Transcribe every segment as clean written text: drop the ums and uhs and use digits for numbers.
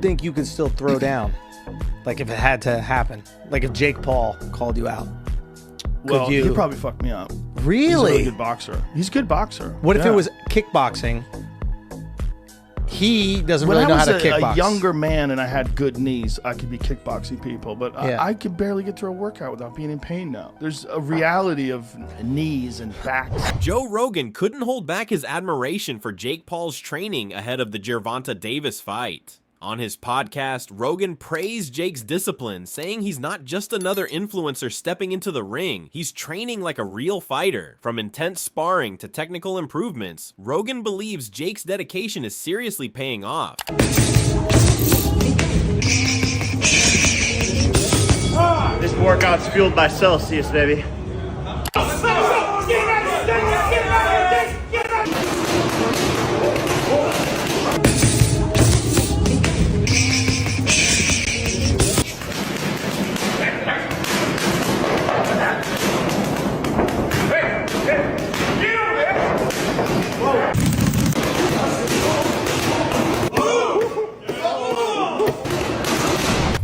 think you could still throw down? Like, if it had to happen? Like, if Jake Paul called you out? Well, he'd probably fuck me up. Really? He's a really good boxer. He's a good boxer. What if it was kickboxing? He doesn't really know how to kickbox. When I was a younger man and I had good knees, I could be kickboxing people. But I could barely get through a workout without being in pain now. There's a reality of knees and backs. Joe Rogan couldn't hold back his admiration for Jake Paul's training ahead of the Gervonta Davis fight. On his podcast, Rogan praised Jake's discipline, saying he's not just another influencer stepping into the ring. He's training like a real fighter. From intense sparring to technical improvements, Rogan believes Jake's dedication is seriously paying off. This workout's fueled by Celsius, baby.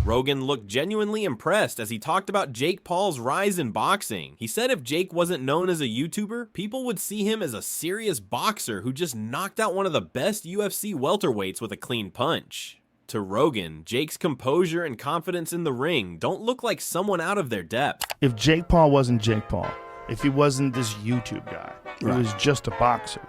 Rogan looked genuinely impressed as he talked about Jake Paul's rise in boxing. He said if Jake wasn't known as a YouTuber, people would see him as a serious boxer who just knocked out one of the best UFC welterweights with a clean punch. To Rogan, Jake's composure and confidence in the ring don't look like someone out of their depth. If Jake Paul wasn't Jake Paul, if he wasn't this YouTube guy, he was just a boxer,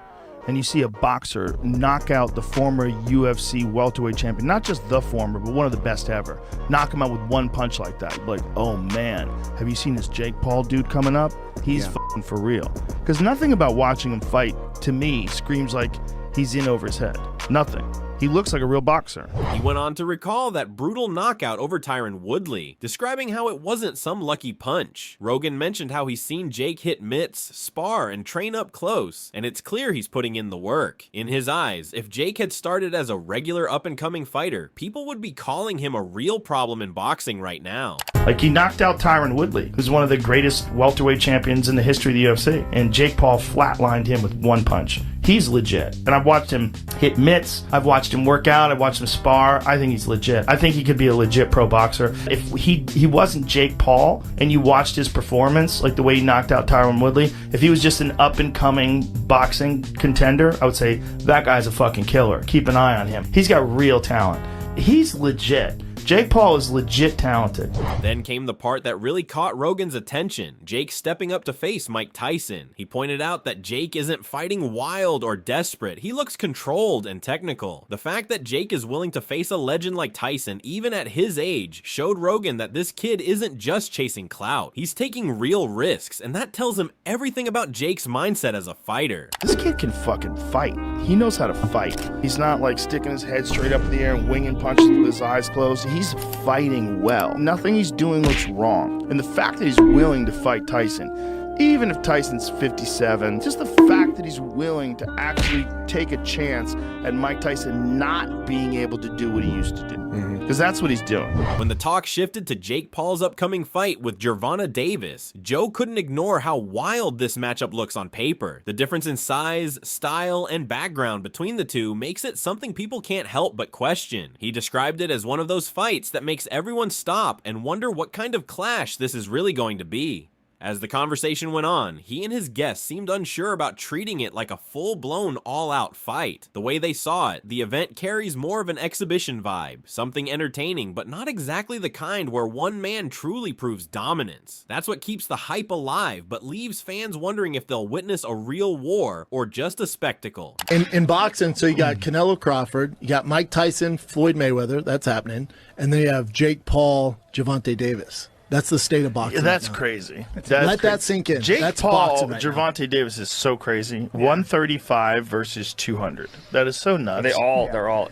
and you see a boxer knock out the former UFC welterweight champion, not just the former, but one of the best ever, knock him out with one punch like that, like, oh man, have you seen this Jake Paul dude coming up? He's fucking for real. Because nothing about watching him fight, to me, screams like he's in over his head. Nothing. He looks like a real boxer. He went on to recall that brutal knockout over Tyron Woodley, describing how it wasn't some lucky punch. Rogan mentioned how he's seen Jake hit mitts, spar, and train up close, and it's clear he's putting in the work. In his eyes, if Jake had started as a regular up-and-coming fighter, people would be calling him a real problem in boxing right now. Like, he knocked out Tyron Woodley, who's one of the greatest welterweight champions in the history of the UFC, and Jake Paul flatlined him with one punch. He's legit. And I've watched him hit mitts. I've watched him work out. I've watched him spar. I think he's legit. I think he could be a legit pro boxer. If he wasn't Jake Paul and you watched his performance, like the way he knocked out Tyron Woodley, if he was just an up-and-coming boxing contender, I would say, that guy's a fucking killer. Keep an eye on him. He's got real talent. He's legit. Jake Paul is legit talented. Then came the part that really caught Rogan's attention, Jake stepping up to face Mike Tyson. He pointed out that Jake isn't fighting wild or desperate, he looks controlled and technical. The fact that Jake is willing to face a legend like Tyson, even at his age, showed Rogan that this kid isn't just chasing clout. He's taking real risks, and that tells him everything about Jake's mindset as a fighter. This kid can fucking fight. He knows how to fight. He's not like sticking his head straight up in the air and winging punches with his eyes closed. He's fighting well. Nothing he's doing looks wrong. And the fact that he's willing to fight Tyson, even if Tyson's 57, just the fact that he's willing to actually take a chance at Mike Tyson not being able to do what he used to do. Because that's what he's doing. When the talk shifted to Jake Paul's upcoming fight with Gervonta Davis, Joe couldn't ignore how wild this matchup looks on paper. The difference in size, style, and background between the two makes it something people can't help but question. He described it as one of those fights that makes everyone stop and wonder what kind of clash this is really going to be. As the conversation went on, he and his guests seemed unsure about treating it like a full-blown all-out fight. The way they saw it, the event carries more of an exhibition vibe, something entertaining, but not exactly the kind where one man truly proves dominance. That's what keeps the hype alive, but leaves fans wondering if they'll witness a real war or just a spectacle. In boxing, so you got Canelo Crawford, you got Mike Tyson, Floyd Mayweather, that's happening, and then you have Jake Paul, Gervonta Davis. That's the state of boxing. Yeah, that's right now. crazy. Let that sink in. Jake that's Paul, right Gervonta Davis is so crazy. 135 versus 200. That is so nuts. They're all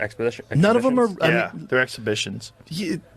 expeditions. None of them are. Yeah, they're exhibitions.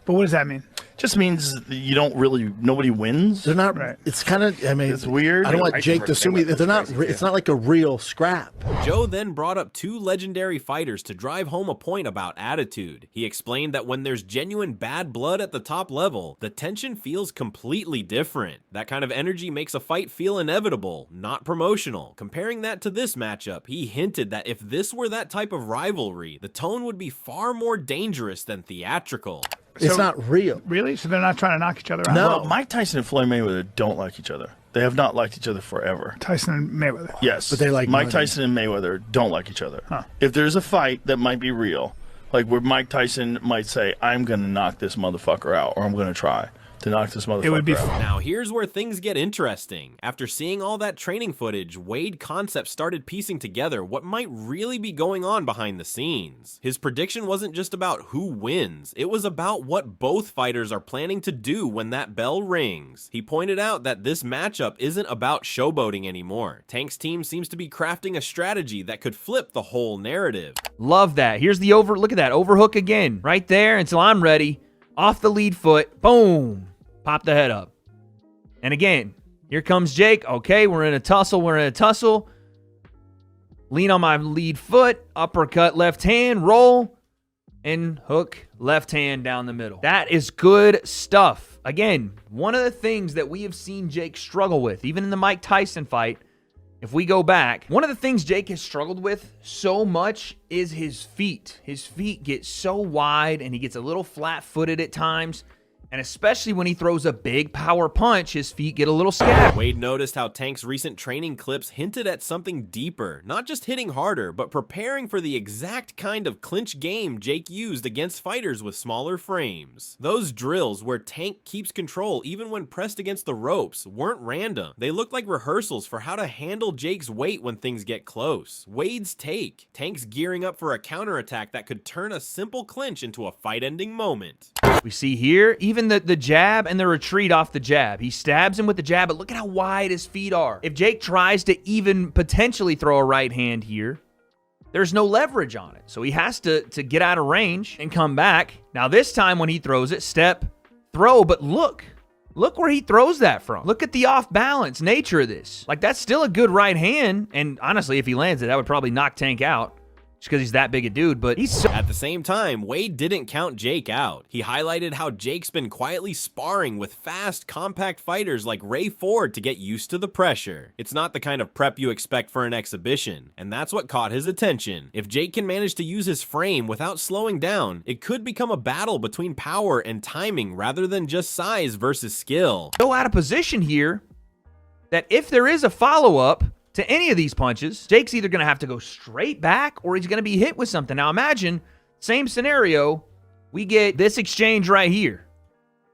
But what does that mean? Just means you don't really, nobody wins. They're not. It's kind of. I mean, It's weird. I don't want Jake to assume they're not. It's not like a real scrap. Joe then brought up two legendary fighters to drive home a point about attitude. He explained that when there's genuine bad blood at the top level, the tension feels completely different. That kind of energy makes a fight feel inevitable, not promotional. Comparing that to this matchup, he hinted that if this were that type of rivalry, the tone would be far more dangerous than theatrical. It's not real. Really? So they're not trying to knock each other out? No. Well, Mike Tyson and Floyd Mayweather don't like each other. They have not liked each other forever. Tyson and Mayweather. Yes. But they like Mike money. Tyson and Mayweather don't like each other. Huh. If there's a fight that might be real, like where Mike Tyson might say, I'm going to knock this motherfucker out, or I'm going to try to knock this motherfucker It would be out. Now here's where things get interesting. After seeing all that training footage, Wade Concept started piecing together what might really be going on behind the scenes. His prediction wasn't just about who wins, it was about what both fighters are planning to do when that bell rings. He pointed out that this matchup isn't about showboating anymore. Tank's team seems to be crafting a strategy that could flip the whole narrative. Love that. Here's the look at that, overhook again. Right there until I'm ready. Off the lead foot, boom. Pop the head up. And again, here comes Jake. Okay, we're in a tussle. Lean on my lead foot, uppercut left hand, roll, and hook left hand down the middle. That is good stuff. Again, one of the things that we have seen Jake struggle with, even in the Mike Tyson fight, if we go back, one of the things Jake has struggled with so much is his feet. His feet get so wide, and he gets a little flat-footed at times. And especially when he throws a big power punch, his feet get a little scabbed. Wade noticed how Tank's recent training clips hinted at something deeper, not just hitting harder, but preparing for the exact kind of clinch game Jake used against fighters with smaller frames. Those drills where Tank keeps control even when pressed against the ropes weren't random. They looked like rehearsals for how to handle Jake's weight when things get close. Wade's take. Tank's gearing up for a counterattack that could turn a simple clinch into a fight-ending moment. We see here, even the jab and the retreat off the jab. He stabs him with the jab, but look at how wide his feet are. If Jake tries to even potentially throw a right hand here, there's no leverage on it. So he has to get out of range and come back. Now this time when he throws it, step, throw, but look where he throws that from. Look at the off-balance nature of this. Like, that's still a good right hand, and honestly, if he lands it, that would probably knock Tank out. Just because he's that big a dude, but he's so... At the same time, Wade didn't count Jake out. He highlighted how Jake's been quietly sparring with fast, compact fighters like Ray Ford to get used to the pressure. It's not the kind of prep you expect for an exhibition, and that's what caught his attention. If Jake can manage to use his frame without slowing down, it could become a battle between power and timing rather than just size versus skill. So out of position here that if there is a follow-up to any of these punches, Jake's either going to have to go straight back or he's going to be hit with something. Now imagine, same scenario, we get this exchange right here.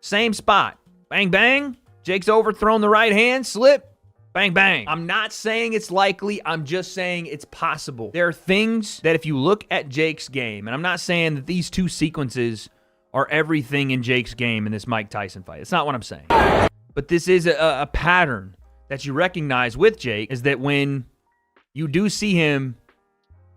Same spot. Bang, bang. Jake's overthrown the right hand, slip, bang, bang. I'm not saying it's likely. I'm just saying it's possible. There are things that if you look at Jake's game, and I'm not saying that these two sequences are everything in Jake's game in this Mike Tyson fight. It's not what I'm saying. But this is a pattern that you recognize with Jake, is that when you do see him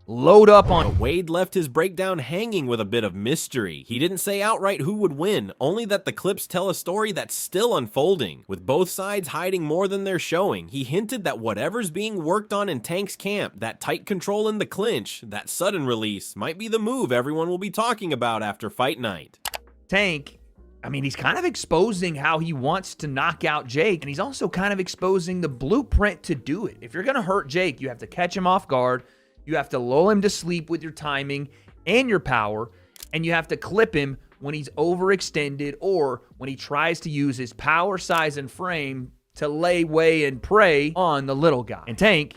load up on... Wade left his breakdown hanging with a bit of mystery. He didn't say outright who would win, only that the clips tell a story that's still unfolding. With both sides hiding more than they're showing, he hinted that whatever's being worked on in Tank's camp, that tight control in the clinch, that sudden release, might be the move everyone will be talking about after fight night. Tank, I mean, he's kind of exposing how he wants to knock out Jake, and he's also kind of exposing the blueprint to do it. If you're going to hurt Jake, you have to catch him off guard, you have to lull him to sleep with your timing and your power, and you have to clip him when he's overextended or when he tries to use his power, size, and frame to lay way and prey on the little guy. And Tank,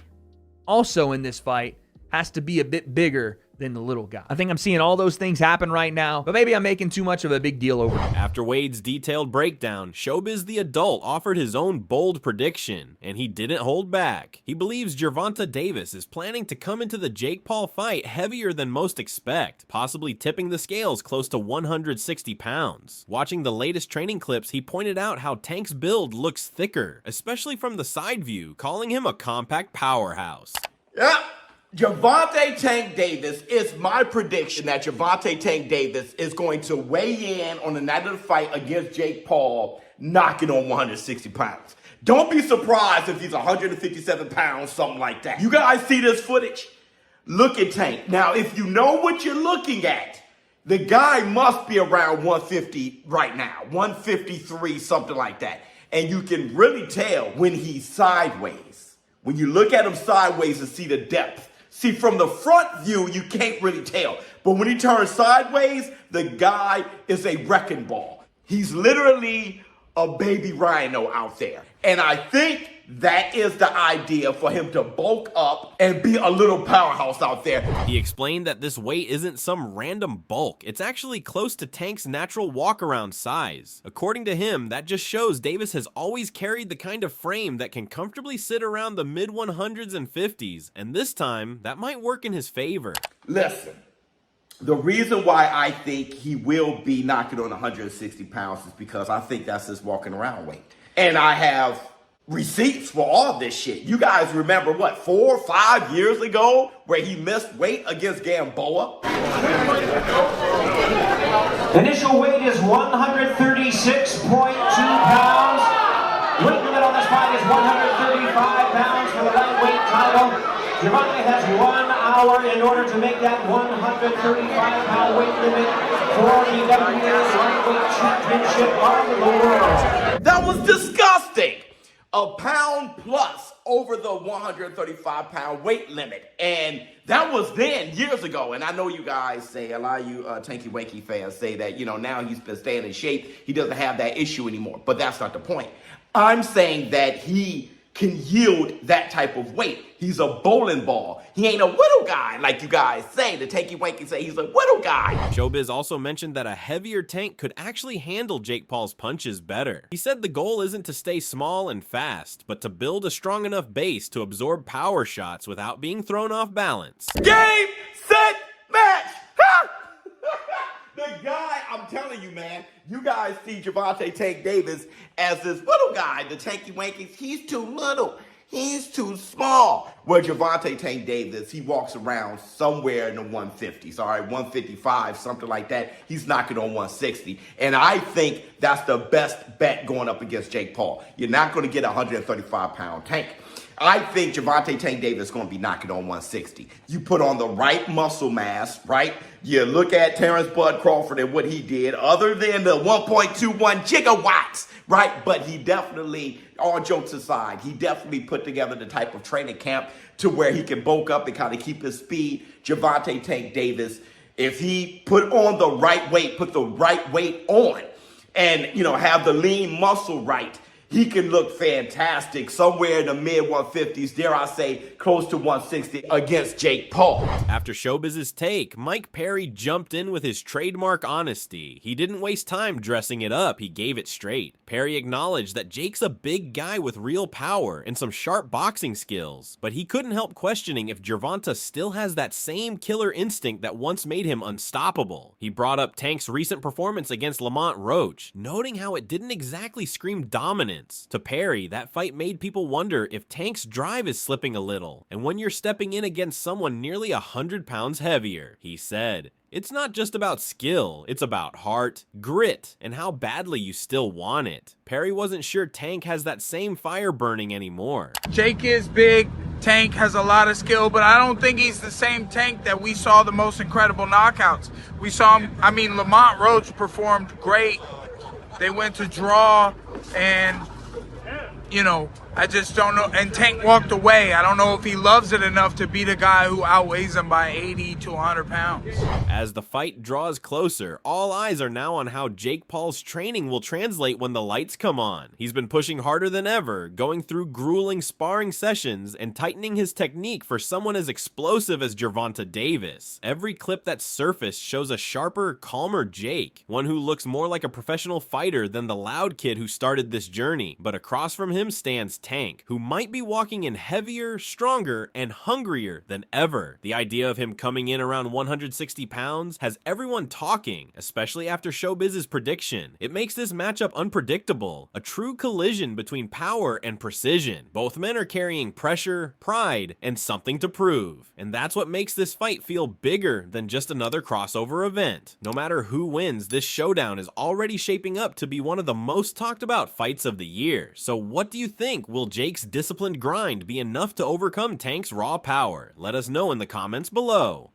also in this fight, has to be a bit bigger than the little guy. I think I'm seeing all those things happen right now, but maybe I'm making too much of a big deal over it. After Wade's detailed breakdown, Showbiz the Adult offered his own bold prediction, and he didn't hold back. He believes Gervonta Davis is planning to come into the Jake Paul fight heavier than most expect, possibly tipping the scales close to 160 pounds. Watching the latest training clips, he pointed out how Tank's build looks thicker, especially from the side view, calling him a compact powerhouse. Yeah, Gervonta Tank Davis, is my prediction that Gervonta Tank Davis is going to weigh in on the night of the fight against Jake Paul, knocking on 160 pounds. Don't be surprised if he's 157 pounds, something like that. You guys see this footage? Look at Tank. Now, if you know what you're looking at, the guy must be around 150 right now, 153, something like that. And you can really tell when he's sideways. When you look at him sideways and see the depth. See, from the front view, you can't really tell. But when he turns sideways, the guy is a wrecking ball. He's literally a baby rhino out there. And I think that is the idea for him to bulk up and be a little powerhouse out there. He explained that this weight isn't some random bulk. It's actually close to Tank's natural walk-around size. According to him, that just shows Davis has always carried the kind of frame that can comfortably sit around the mid-100s and 50s, and this time, that might work in his favor. Listen, the reason why I think he will be knocking on 160 pounds is because I think that's his walking around weight. And I have receipts for all this shit. You guys remember what, 4 or 5 years ago where he missed weight against Gamboa? Initial weight is 136.2 pounds. Weight limit on this fight is 135 pounds for the lightweight title. Gervonta has 1 hour in order to make that 135-pound weight limit for the WBA lightweight championship of the world. That was disgusting. A pound plus over the 135-pound weight limit. And that was then, years ago. And I know you guys say, a lot of you Tanky Wanky fans say that, you know, now he's been staying in shape. He doesn't have that issue anymore. But that's not the point. I'm saying that he can yield that type of weight. He's a bowling ball. He ain't a little guy like you guys say. The Tanky Wanky say he's a little guy. Showbiz also mentioned that a heavier Tank could actually handle Jake Paul's punches better. He said the goal isn't to stay small and fast, but to build a strong enough base to absorb power shots without being thrown off balance. Game, set, match. The guy, I'm telling you, man, you guys see Gervonta Tank Davis as this little guy, the Tanky Wankies. He's too little. He's too small. Well, Gervonta Tank Davis, he walks around somewhere in the 150s, all right, 155, something like that. He's knocking on 160. And I think that's the best bet going up against Jake Paul. You're not going to get a 135-pound Tank. I think Gervonta Tank Davis is going to be knocking on 160. You put on the right muscle mass, right? You look at Terrence Bud Crawford and what he did, other than the 1.21 gigawatts, right? But he definitely, all jokes aside, he definitely put together the type of training camp to where he can bulk up and kind of keep his speed. Gervonta Tank Davis, if he put on the right weight, put the right weight on, and, you know, have the lean muscle right, he can look fantastic somewhere in the mid-150s, dare I say, close to 160 against Jake Paul. After Showbiz's take, Mike Perry jumped in with his trademark honesty. He didn't waste time dressing it up, he gave it straight. Perry acknowledged that Jake's a big guy with real power and some sharp boxing skills, but he couldn't help questioning if Gervonta still has that same killer instinct that once made him unstoppable. He brought up Tank's recent performance against Lamont Roach, noting how it didn't exactly scream dominance. To Perry, that fight made people wonder if Tank's drive is slipping a little, and when you're stepping in against someone nearly 100 pounds heavier, he said, it's not just about skill, it's about heart, grit, and how badly you still want it. Perry wasn't sure Tank has that same fire burning anymore. Jake is big. Tank has a lot of skill, but I don't think he's the same Tank that we saw the most incredible knockouts. We saw him, I mean, Lamont Roach performed great. They went to draw, and, you know, I just don't know. And Tank walked away. I don't know if he loves it enough to beat a guy who outweighs him by 80 to 100 pounds. As the fight draws closer, all eyes are now on how Jake Paul's training will translate when the lights come on. He's been pushing harder than ever, going through grueling sparring sessions and tightening his technique for someone as explosive as Gervonta Davis. Every clip that's surfaced shows a sharper, calmer Jake, one who looks more like a professional fighter than the loud kid who started this journey. But across from him stands Tank, who might be walking in heavier, stronger, and hungrier than ever. The idea of him coming in around 160 pounds has everyone talking, especially after Showbiz's prediction. It makes this matchup unpredictable, a true collision between power and precision. Both men are carrying pressure, pride, and something to prove. And that's what makes this fight feel bigger than just another crossover event. No matter who wins, this showdown is already shaping up to be one of the most talked about fights of the year. So what do you think? Will Jake's disciplined grind be enough to overcome Tank's raw power? Let us know in the comments below.